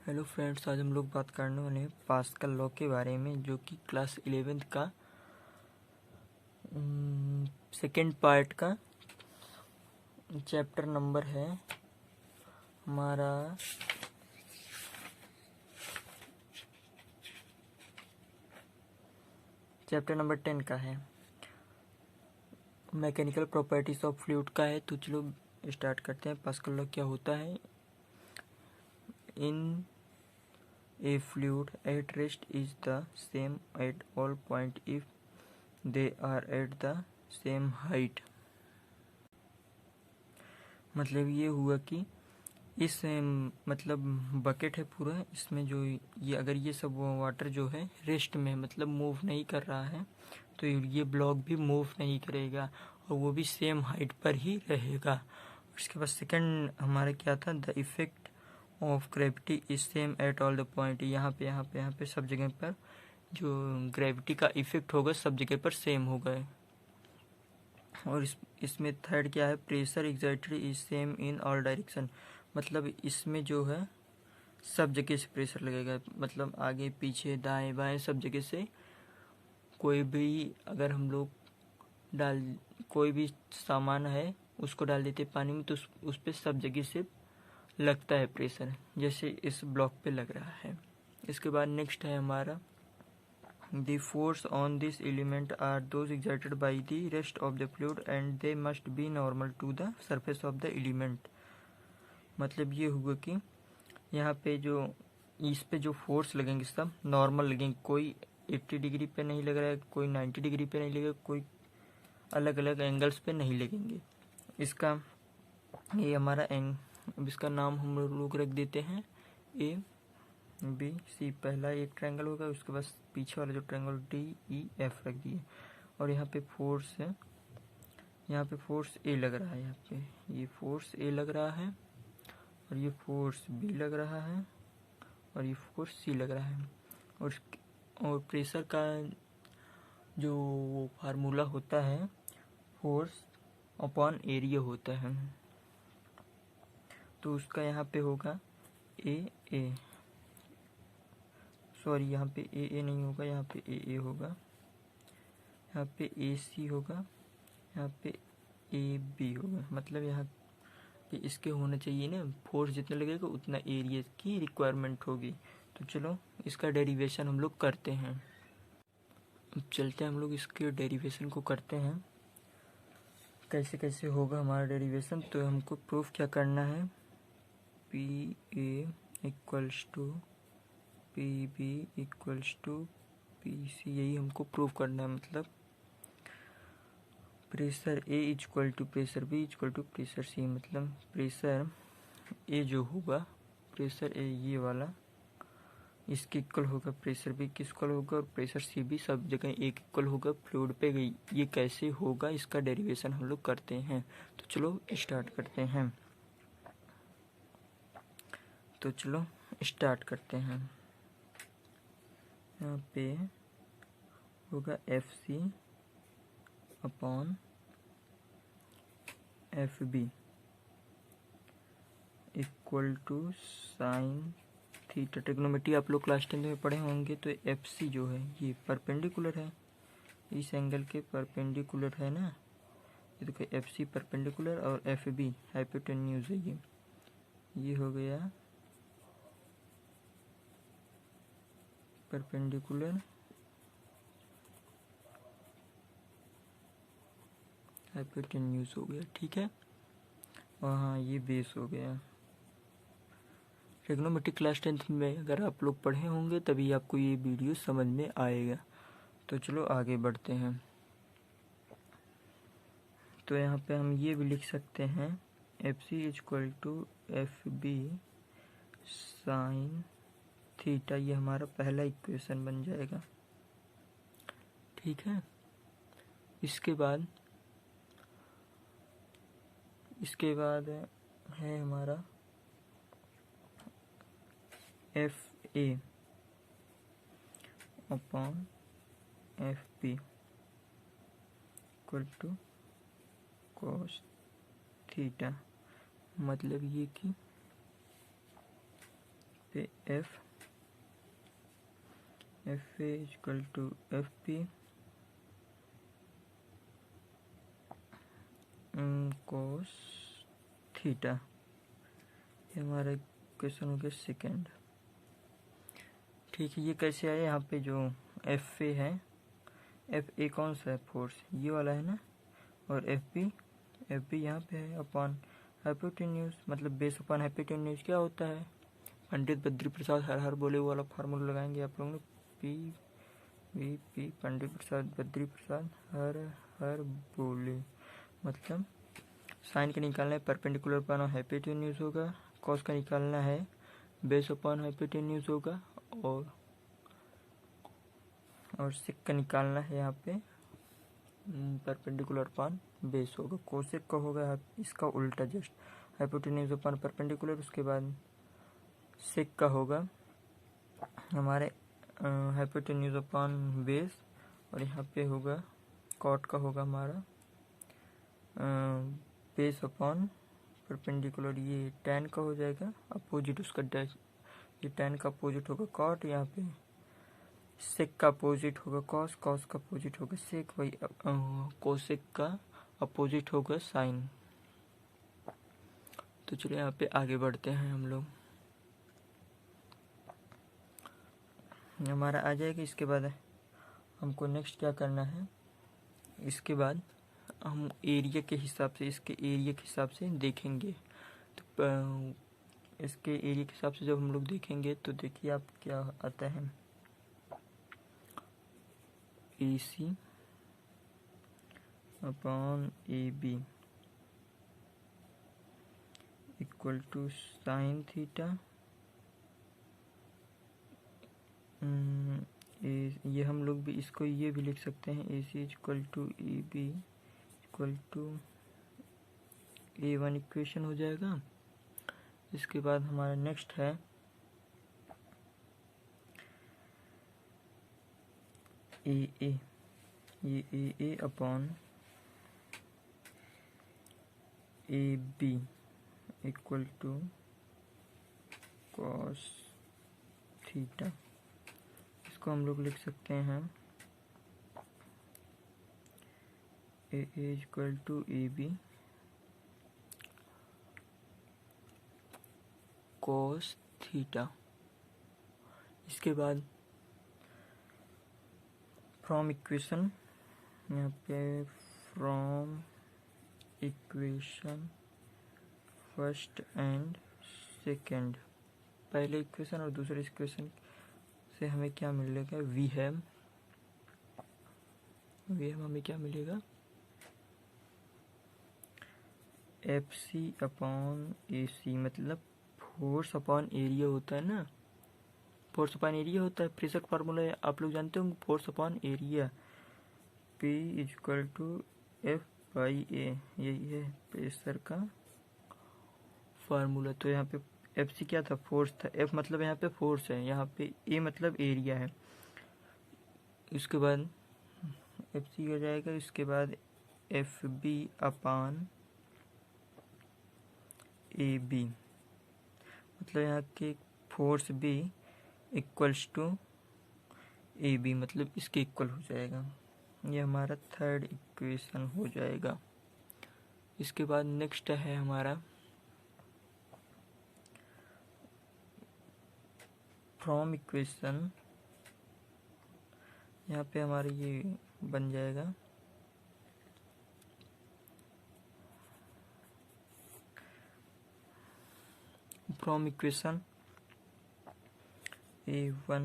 Hello friends, आज हम लोग बात करने वाले हैं पास्कल लॉ के बारे में, जो कि क्लास 11th का सेकेंड पार्ट का चैप्टर नंबर है हमारा चैप्टर नंबर 10 का है, मैकेनिकल प्रॉपर्टीज ऑफ फ्लूइड का है। तो चलो स्टार्ट करते हैं। पास्कल लॉ क्या होता है? In a fluid at rest is the same at all point if they are at the same height. मतलब ये हुआ कि इस मतलब बकेट है पूरा, इसमें जो ये अगर ये सब वाटर जो है रेस्ट में मतलब मूव नहीं कर रहा है, तो ये ब्लॉक भी मूव नहीं करेगा और वो भी सेम हाइट पर ही रहेगा। उसके बाद सेकंड हमारा क्या था? The effect of gravity is same at all the point. यहाँ पे सब जगह पर जो ग्रेविटी का इफेक्ट होगा सब जगह पर सेम होगा। और इसमें थर्ड क्या है? Pressure exerted is same in all direction. मतलब इसमें जो है सब जगह से प्रेशर लगेगा, मतलब आगे पीछे दाएं बाएं सब जगह से। कोई भी अगर हम लोग कोई भी सामान है उसको डाल देते पानी में, तो उस पे सब जगह से लगता है प्रेशर, जैसे इस ब्लॉक पे लग रहा है। इसके बाद नेक्स्ट है हमारा The force on this element are those exerted by the rest of the fluid and they must be normal to the surface of the element। मतलब ये हुआ कि यहाँ पे जो इस पे जो फोर्स लगेंगे सब नॉर्मल लगेंगे। कोई 80 डिग्री पे नहीं लग रहा है, कोई 90 डिग्री पे नहीं लगेगा, कोई अलग अलग एंगल्स पे नहीं लगेंगे। इसका ये हमारा अब इसका नाम हम लोग रख देते हैं ए बी सी। पहला एक ट्रायंगल होगा, उसके बाद पीछे वाला जो ट्रायंगल डी ई एफ रख दिए। और यहाँ पे फोर्स है, यहाँ पे फोर्स ए लग रहा है, यहाँ पे ये फोर्स ए लग रहा है और ये फोर्स बी लग रहा है और ये फोर्स सी लग रहा है। और प्रेशर का जो वो फार्मूला होता है फोर्स अपॉन एरिया होता है, तो उसका यहाँ पे होगा ए सॉरी यहाँ पे ए नहीं होगा, यहाँ पे ए होगा, यहाँ पे ए सी होगा, यहाँ पे ए बी होगा। मतलब यहाँ पे इसके होना चाहिए ना, फोर्स जितना लगेगा उतना एरिया की रिक्वायरमेंट होगी। तो चलो इसका डेरिवेशन हम लोग करते हैं। अब चलते हैं हम लोग इसके डेरिवेशन को करते हैं, कैसे कैसे होगा हमारा डेरिवेशन। तो हमको प्रूफ क्या करना है? P A equals to P B equals to P C, यही हमको प्रूव करना है। मतलब pressure A equal to pressure B equal to pressure C. मतलब प्रेशर ए जो होगा, प्रेशर ए ये वाला इसके इक्वल होगा, प्रेशर बी के इक्वल होगा और प्रेशर सी भी सब जगह एक इक्वल होगा फ्लूइड पे। ये कैसे होगा इसका डेरिवेशन हम लोग करते हैं। तो चलो स्टार्ट करते हैं। यहाँ पे होगा F C upon F B equal to sine theta. Trigonometry आप लोग क्लास 10 में पढ़े होंगे। तो एफ सी जो है ये परपेंडिकुलर है, इस एंगल के परपेंडिकुलर है ना। ये देखो एफ सी परपेंडिकुलर और एफ बी हाइपोटेन्यूज है। ये हो गया परपेंडिकुलर हाइपोटेन्यूज हो गया, ठीक है। और हाँ ये बेस हो गया। ट्रिग्नोमेट्री क्लास 10 में अगर आप लोग पढ़े होंगे तभी आपको ये वीडियो समझ में आएगा। तो चलो आगे बढ़ते हैं। तो यहाँ पे हम ये भी लिख सकते हैं F C equal to F B sine theta. ये हमारा पहला इक्वेशन बन जाएगा, ठीक है। इसके बाद है हमारा F A upon F B equal to cos theta. मतलब ये कि पे F A equal to F P cos theta. ये हमारा क्वेश्चन हो गया सेकेंड। ठीक है, ये कैसे आया? यहाँ पे जो एफ ए है, एफ ए कौन सा है? फोर्स, ये वाला है ना। और एफ बी यहाँ पे है अपॉन हाइपोटेन्यूज, मतलब बेस अपॉन हाइपोटेन्यूज क्या होता है? पंडित बद्री प्रसाद हर हर बोले वो वाला फार्मूला लगाएंगे आप लोग ने। पी पंडित प्रसाद बद्री प्रसाद हर हर बोले, मतलब साइन का निकालना है परपेंडिकुलर अपॉन हाइपोटेन्यूज होगा, कॉस का निकालना है बेस अपॉन हाइपोटेन्यूज होगा, और सेक का निकालना है यहाँ पे परपेंडिकुलर अपॉन बेस होगा। कोसेक का होगा इसका उल्टा, जस्ट हाइपोटेन्यूज अपॉन परपेंडिकुलर, उसके बाद सेक का होगा हमारे हाइपोटेन्यूज अपॉन बेस, और यहाँ पे होगा कॉट का होगा हमारा बेस अपॉन परपेंडिकुलर। ये टैन का हो जाएगा अपोजिट उसका डैश, ये टैन का अपोजिट होगा कॉट, यहाँ पे सेक का अपोजिट होगा कॉस, कॉस का अपोजिट होगा सेक, वही कोसेक का अपोजिट होगा साइन। तो चलिए यहाँ पे आगे बढ़ते हैं हम लोग। हमारा आ जाएगा। इसके बाद हमको नेक्स्ट क्या करना है? इसके बाद हम एरिया के हिसाब से, इसके एरिया के हिसाब से देखेंगे। तो इसके एरिया के हिसाब से जब हम लोग देखेंगे तो देखिए आप क्या आता है, A C upon A B equal to sine theta. ये हम लोग भी इसको ये भी लिख सकते हैं, A C equal to A B equal to A1 equation हो जाएगा। इसके बाद हमारा नेक्स्ट है ए, ये A upon A B equal to cos theta. इसको हम लोग लिख सकते हैं A equal to A B cos theta. इसके बाद फ्रॉम इक्वेशन, यहाँ पे from equation first and second, पहले इक्वेशन और दूसरे इक्वेशन से हमें क्या मिलेगा? वी हैम हमें क्या मिलेगा? F C upon A C, मतलब फोर्स अपॉन एरिया होता है ना, फोर्स अपॉन एरिया होता है। प्रेशर का फार्मूला आप लोग जानते होंगे, force upon area, P equal to F by A, यही है प्रेशर का फार्मूला। तो यहाँ पे एफ सी क्या था? फोर्स था। एफ मतलब यहाँ पे फोर्स है, यहाँ पे ए मतलब एरिया है। इसके बाद एफ सी हो जाएगा। इसके बाद F B upon A B, मतलब यहाँ के force B equals to A B, मतलब इसके इक्वल हो जाएगा। ये हमारा थर्ड इक्वेशन हो जाएगा। इसके बाद नेक्स्ट है हमारा फ्रॉम इक्वेशन, यहाँ पे हमारा ये बन जाएगा from equation A1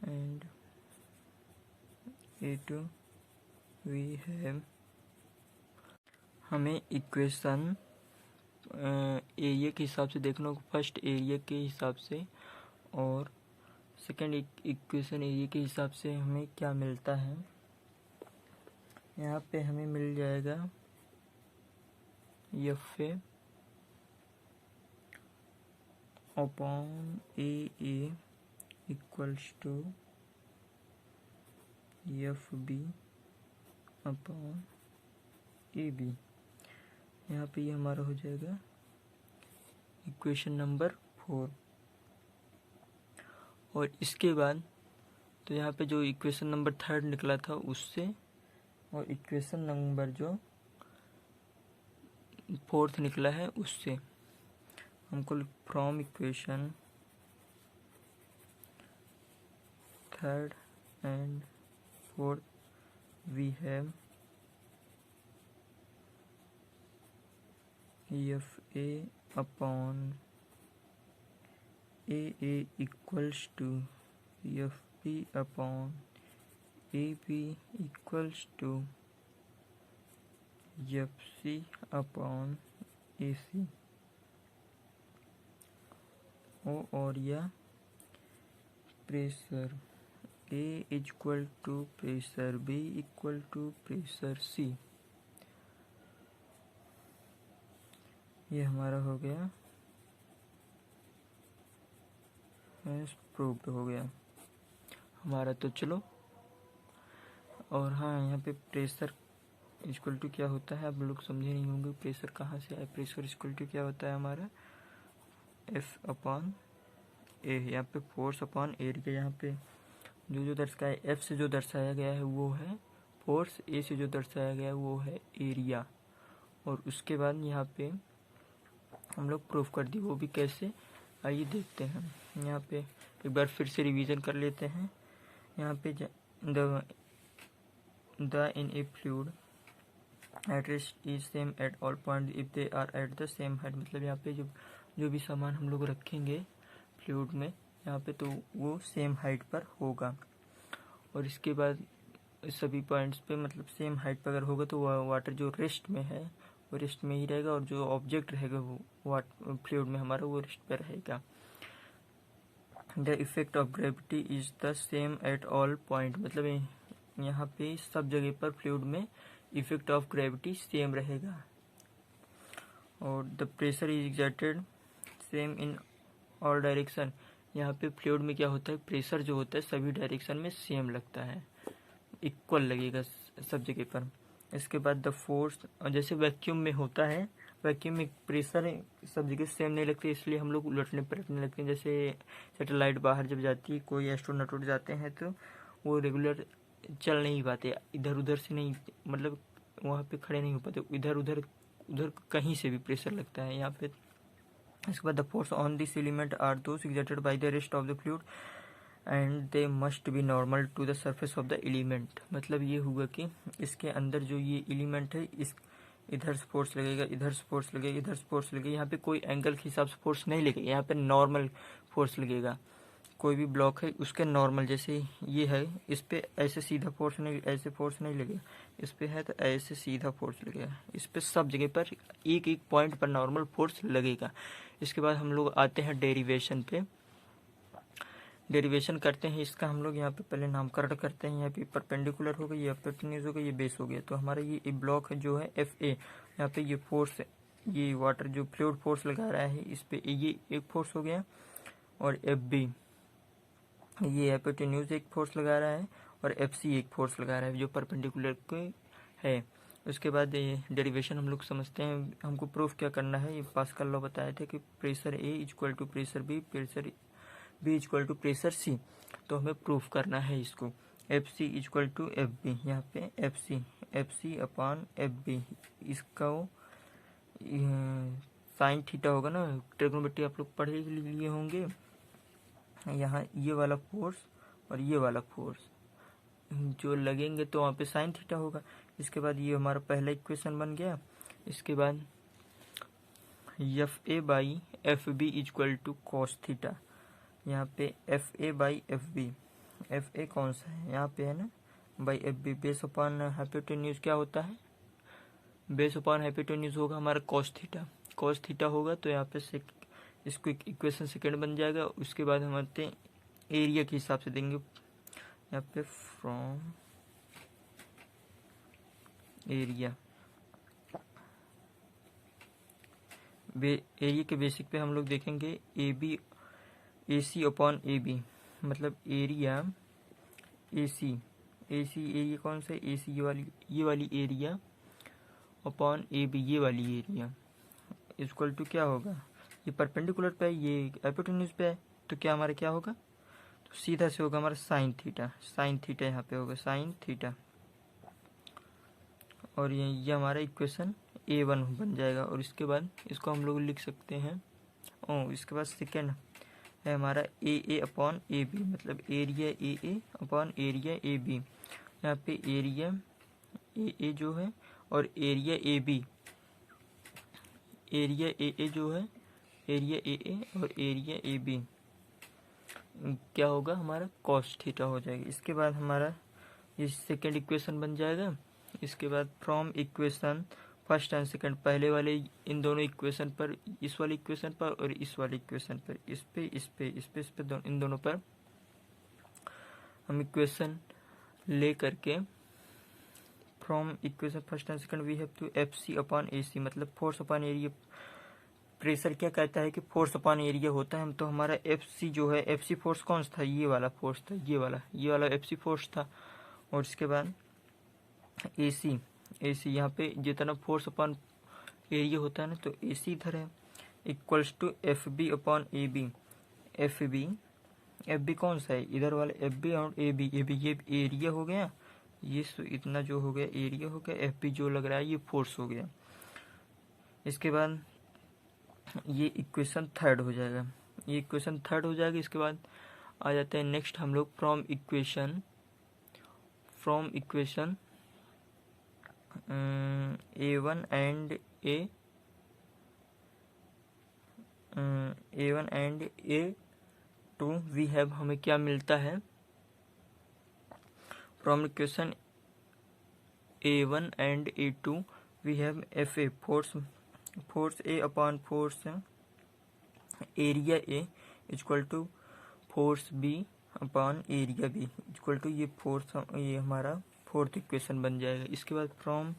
and A2 we have, हमें इक्वेशन एरिया के हिसाब से देखना होगा, फर्स्ट एरिया के हिसाब से, और सेकंड इक्वेशन एरिया के हिसाब से हमें क्या मिलता है। यहाँ पे हमें मिल जाएगा F A upon A equals to F B upon A B. यहाँ पे ये हमारा हो जाएगा इक्वेशन नंबर 4। और इसके बाद तो यहाँ पे जो इक्वेशन नंबर 3 निकला था उससे और इक्वेशन नंबर जो 4 निकला है उससे हमको from equation 3 and 4 we have FA upon AA equals to FB upon AB equals to FC upon AC। Oh और या pressure A equal to pressure B equal to pressure C। ये हमारा हो गया प्रूव्ड हो गया हमारा। तो चलो, और हाँ यहाँ पे प्रेशर इक्वल टू क्या होता है आप लोग समझे नहीं होंगे, प्रेशर कहाँ से आए। प्रेशर इक्वल टू क्या होता है हमारा F अपॉन ए, यहाँ पे फोर्स अपॉन एरिया। यहाँ पे जो दर्शाया F से जो दर्शाया गया है वो है फोर्स, ए से जो दर्शाया गया है वो है एरिया। और उसके बाद यहाँ पे हम लोग प्रूफ कर दी, वो भी कैसे आइए देखते हैं। यहाँ पे एक बार फिर से रिवीजन कर लेते हैं। यहाँ पे the in a fluid at rest is same at all point if they are at the same height. मतलब यहाँ पे जो भी सामान हम लोग रखेंगे फ्लूइड में यहाँ पे तो वो सेम हाइट पर होगा। और इसके बाद सभी पॉइंट्स पे मतलब सेम हाइट पर अगर होगा तो वाटर जो रेस्ट में है वो रेस्ट में ही रहेगा, और जो ऑब्जेक्ट रहेगा वो फ्लूइड में हमारा वो रेस्ट पर रहेगा। The effect of gravity is the same at all point. मतलब यहाँ पे सब जगह पर फ्लूइड में इफेक्ट ऑफ ग्रेविटी सेम रहेगा। और the pressure is exerted same in all direction. यहाँ पे फ्लूइड में क्या होता है, प्रेशर जो होता है सभी डायरेक्शन में सेम लगता है, इक्वल लगेगा सब जगह पर। इसके बाद द फोर्स, जैसे वैक्यूम में होता है, वैक्यूम में प्रेशर सब जगह सेम नहीं लगते, इसलिए हम लोग उलटने पलटने लगते हैं। जैसे सैटेलाइट बाहर जब जाती है, कोई एस्ट्रोनॉट उड़ जाते हैं तो वो रेगुलर चल नहीं पाते, इधर उधर से नहीं, मतलब वहाँ पे खड़े नहीं हो पाते, इधर उधर कहीं से भी प्रेशर लगता है यहाँ पे। इसके बाद the force on this element are those exerted by the rest of the fluid and they must be normal to the surface of the element. मतलब ये हुआ कि इसके अंदर जो ये एलिमेंट है, इस इधर से फोर्स लगेगा, इधर से फोर्स लगेगा, इधर से फोर्स लगेगा। यहाँ पे कोई एंगल के हिसाब से फोर्स नहीं लगेगा, यहाँ पे नॉर्मल फोर्स लगेगा। कोई भी ब्लॉक है उसके नॉर्मल, जैसे ये है इस पे ऐसे सीधा फोर्स नहीं, ऐसे फोर्स नहीं लगेगा, इस पे है तो ऐसे सीधा फोर्स लगेगा। इस पे सब जगह पर एक एक पॉइंट पर नॉर्मल फोर्स लगेगा। इसके बाद हम लोग आते हैं डेरिवेशन पे। डेरिवेशन करते हैं इसका हम लोग। यहाँ पे पहले नामकरण करते हैं। यहाँ पे परपेंडिकुलर हो गया, ये हाइपोटेन्यूज हो गया, ये बेस हो गया। तो हमारा ये ब्लॉक जो है FA, यहाँ पे ये फोर्स, ये वाटर जो फ्लूइड फोर्स लगा रहा है इस पे, ये एक फोर्स हो गया। और FB, ये हाइपोटेन्यूज एक फोर्स लगा रहा है, और FC एक फोर्स लगा रहा है जो परपेंडिकुलर को है। उसके बाद ये डेरिवेशन हम लोग समझते हैं। हमको प्रूफ क्या करना है, ये पास्कल लॉ बताए थे कि pressure A equal to pressure B, pressure B equal to pressure C। तो हमें प्रूफ करना है इसको। FC इक्वल टू FB, यहाँ पे FC अपॉन FB, इसका साइन थीटा होगा ना, ट्रिग्नोमेट्री आप लोग पढ़े लिए होंगे। यहाँ ये वाला फोर्स और ये वाला फोर्स जो लगेंगे तो वहाँ पे साइन थीटा होगा। इसके बाद ये हमारा पहला इक्वेशन बन गया। इसके बाद FA by FB equal to cos theta. यहाँ पे FA बाई FB, FA कौन सा है यहाँ पे है ना, by FB, base upon hypotenuse क्या होता है, बेस अपॉन हाइपोटेन्यूज होगा हमारा कॉस थीटा। कॉस थीटा होगा तो यहाँ पे इसको इक्वेशन सेकेंड बन जाएगा। उसके बाद हम आते हैं एरिया के हिसाब से देंगे। यहाँ पे फ्रॉम एरिया, एरिया के बेसिक पे हम लोग देखेंगे AC अपॉन AB। मतलब एरिया AC एरिया कौन सा है, AC ये वाली एरिया, अपॉन ए बी, ये वाली एरिया इक्वल टू क्या होगा, ये परपेंडिकुलर पे है, ये हाइपोटेन्यूज पे है, तो क्या हमारा क्या होगा, तो सीधा से होगा हमारा साइन थीटा यहाँ पे होगा साइन थीटा। और ये हमारा इक्वेशन A1 बन जाएगा। और इसके बाद इसको हम लोग लिख सकते हैं, इसके बाद सेकेंड है हमारा ए अपॉन ए बी, मतलब area A upon area A B. यहाँ पे एरिया ए जो है और area A B, area A जो है, एरिया ए और एरिया ए बी क्या होगा हमारा कॉस थीटा हो जाएगा। इसके बाद हमारा ये सेकेंड इक्वेशन बन जाएगा। इसके बाद from equation first and second, पहले वाले इन दोनों इक्वेशन पर, इस वाले इक्वेशन पर और इस वाले इक्वेशन पर, इस पे इन दोनों पर हम इक्वेशन ले करके from equation first and second we have to F C upon A C, मतलब फोर्स अपॉन एरिया। प्रेशर क्या कहता है कि फोर्स अपॉन एरिया होता है, हम तो हमारा एफ सी जो है, एफ सी फोर्स कौन सा था, ये वाला फोर्स था, ये वाला एफ सी फोर्स था। और इसके बाद ए सी यहाँ पे जितना फोर्स अपॉन एरिया होता है ना, तो ए सी इधर है, equals to F B upon A B. F B कौन सा है, इधर वाला एफ बी और ए बी ये एरिया हो गया, ये इतना जो हो गया एरिया हो गया, एफ बी जो लग रहा है ये फोर्स हो गया। इसके बाद ये इक्वेशन थर्ड हो जाएगा, इसके बाद आ जाते हैं नेक्स्ट हम लोग from equation A1 and A2 we have, हमें क्या मिलता है, from equation A1 and A2 we have F A force A upon force area A equal to force B upon area B equal to ये force, ये हमारा fourth equation बन जाएगा। इसके बाद from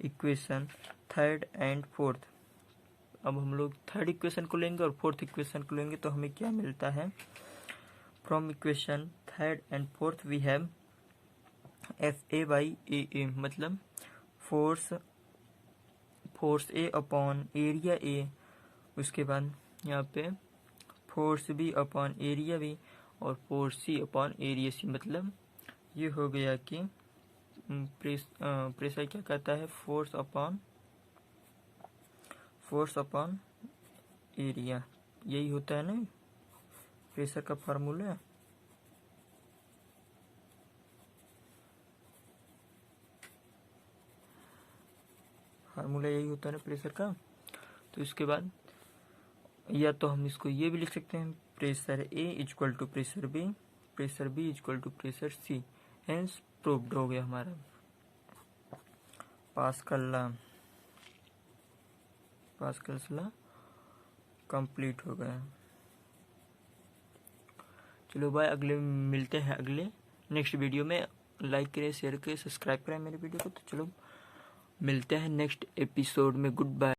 equation third and fourth, अब हम लोग थर्ड इक्वेशन को लेंगे और फोर्थ इक्वेशन को लेंगे, तो हमें क्या मिलता है, from equation third and fourth we have F A by A, मतलब force A upon area A, उसके बाद यहाँ पे force B upon area B और force C upon area C, मतलब ये हो गया कि प्रेशर क्या कहता है, फोर्स अपॉन एरिया, यही होता है ना प्रेशर का फार्मूला। यही होता है ना प्रेशर का। तो इसके बाद या तो हम इसको ये भी लिख सकते हैं, pressure A equal to pressure B equal to pressure C, hence proved हो गया हमारा पास्कल्स लॉ कंप्लीट हो गया। चलो बाय, अगले मिलते हैं अगले नेक्स्ट वीडियो में। लाइक करें, शेयर करें, सब्सक्राइब करें मेरे वीडियो को। तो चलो मिलते हैं नेक्स्ट एपिसोड में, गुड बाय।